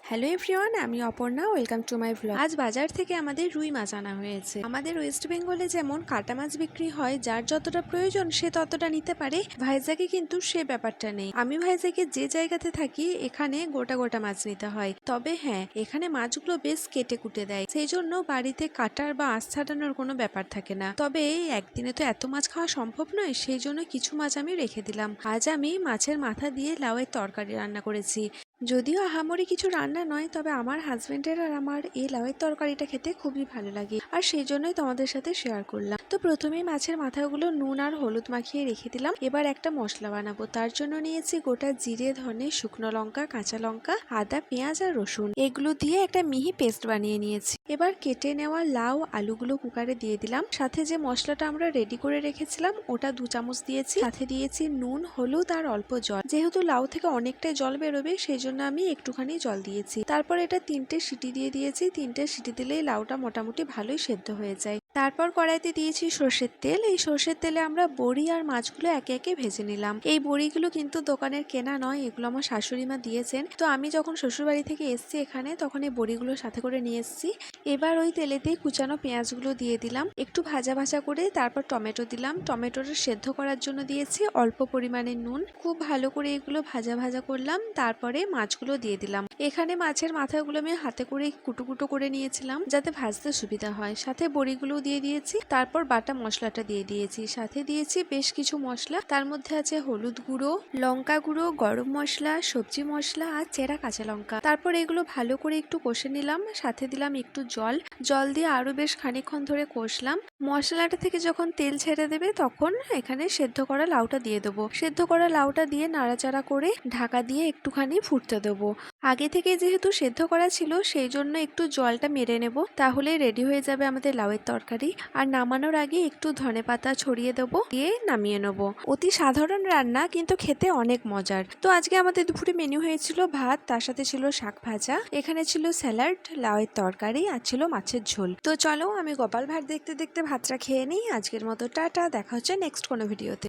Hello everyone, আমি Aparna. Welcome to my vlog. আজ বাজার থেকে আমাদের রুই মাছ আনা হয়েছে। আমাদের ওয়েস্ট বেঙ্গলে যেমন কাটা মাছ বিক্রি হয়, যার যতটা প্রয়োজন সে ততটা নিতে পারে, ভাইজ্যাগে কিন্তু সে ব্যাপারটা নেই। আমি ভাইজ্যাগে যে জায়গাতে থাকি এখানে গোটা গোটা মাছ নিতে হয়। তবে হ্যাঁ, এখানে মাছগুলো বেশ কেটে কুটে দেয়, সেই জন্য বাড়িতে কাটার বা আঁশ ছাড়ানোর কোনো ব্যাপার থাকে না। তবে একদিনে তো এত মাছ খাওয়া সম্ভব নয়, সেই জন্য কিছু মাছ আমি রেখে দিলাম। আজ আমি মাছের মাথা দিয়ে লাউয়ের তরকারি রান্না করেছি। যদিও আহামরি কিছু রান্না নয়, তবে আমার হাজবেন্ডের আর আমার এই লাউয়ের তরকারিটা খেতে খুবই ভালো লাগে, আর সেই জন্যই তোমাদের সাথে শেয়ার করলাম। তো প্রথমেই মাছের মাথাগুলো নুন আর হলুদ মাখিয়ে রেখে দিলাম। এবার একটা মশলা বানাবো। তার জন্য নিয়েছি গোটা জিরে, ধনে, শুকনো লঙ্কা, কাঁচা লঙ্কা, আদা, পেঁয়াজ আর রসুন। এগুলো দিয়ে একটা মিহি পেস্ট বানিয়ে নিয়েছি। এবার কেটে নেওয়া লাউ আলুগুলো কুকারে দিয়ে দিলাম। সাথে যে মশলাটা আমরা রেডি করে রেখেছিলাম ওটা 2 চামচ দিয়েছি। সাথে দিয়েছি নুন, হলুদ আর অল্প জল। যেহেতু লাউ থেকে অনেকটাই জল বেরোবে, সেই জন্য আমি একটুখানি জল দিয়েছি। তারপর এটা 3টে সিটি দিয়ে দিয়েছি। 3টে সিটি দিলেই লাউটা মোটামুটি ভালোই সেদ্ধ হয়ে যায়। তারপর কড়াইতে দিয়েছি সর্ষের তেল। এই সর্ষের তেলে আমরা বড়ি আর মাছগুলো একে একে ভেজে নিলাম। এই বড়িগুলো কিন্তু দোকানের কেনা নয়, এগুলো আমার শাশুড়ি মা দিয়েছেন। তো আমি যখন শ্বশুরবাড়ি থেকে এসছি এখানে, তখন এই বড়িগুলো সাথে করে নিয়ে এসছি। এবার ওই তেলেতেই কুচানো পেঁয়াজগুলো দিয়ে দিলাম, একটু ভাজা ভাজা করে। তারপর টমেটো দিলাম। টমেটোটা সেদ্ধ করার জন্য দিয়েছি অল্প পরিমাণে নুন। খুব ভালো করে এগুলো ভাজা ভাজা করলাম। তারপরে মাছগুলো দিয়ে দিলাম। এখানে মাছের মাথাগুলো আমি হাতে করে কুটো কুটো করে নিয়েছিলাম, যাতে ভাজতে সুবিধা হয়। সাথে বড়িগুলো দিয়ে দিয়েছি। তারপর বাটা মশলাটা দিয়ে দিয়েছি। সাথে দিয়েছি বেশ কিছু মশলা। তার মধ্যে আছে হলুদ গুঁড়ো, লঙ্কা গুঁড়ো, গরম মশলা, সবজি মশলা আর চেরা কাঁচা লঙ্কা। তারপর এগুলো ভালো করে একটু কষে নিলাম। সাথে দিলাম একটু জল দিয়ে আরো বেশ খানিকক্ষণ ধরে কষলাম। মশলাটা থেকে যখন তেল ছেড়ে দেবে, তখন এখানে সেদ্ধ করা লাউটা দিয়ে দেবো। সেদ্ধ করা লাউটা দিয়ে নাড়াচাড়া করে ঢাকা দিয়ে একটুখানি ফুটতে দেবো। আগে থেকে যেহেতু সেদ্ধ করা ছিল, সেই জন্য একটু জলটা মেরে নেব, তাহলে রেডি হয়ে যাবে আমাদের লাউয়ের তরকারি। আর নামানোর আগে একটু ধনেপাতা ছড়িয়ে দেবো, দিয়ে নামিয়ে নেব। অতি সাধারণ রান্না, কিন্তু খেতে অনেক মজার। তো আজকে আমাদের দুপুরে মেনু হয়েছিল ভাত, তার সাথে ছিল শাক ভাজা, এখানে ছিল স্যালাড, লাউয়ের তরকারি আর ছিল মাছের ঝোল। তো চলো আমি গোপাল ভাট দেখতে দেখতে ভাতটা খেয়ে নিই। আজকের মতো টাটা, দেখা হচ্ছে নেক্সট কোনো ভিডিওতে।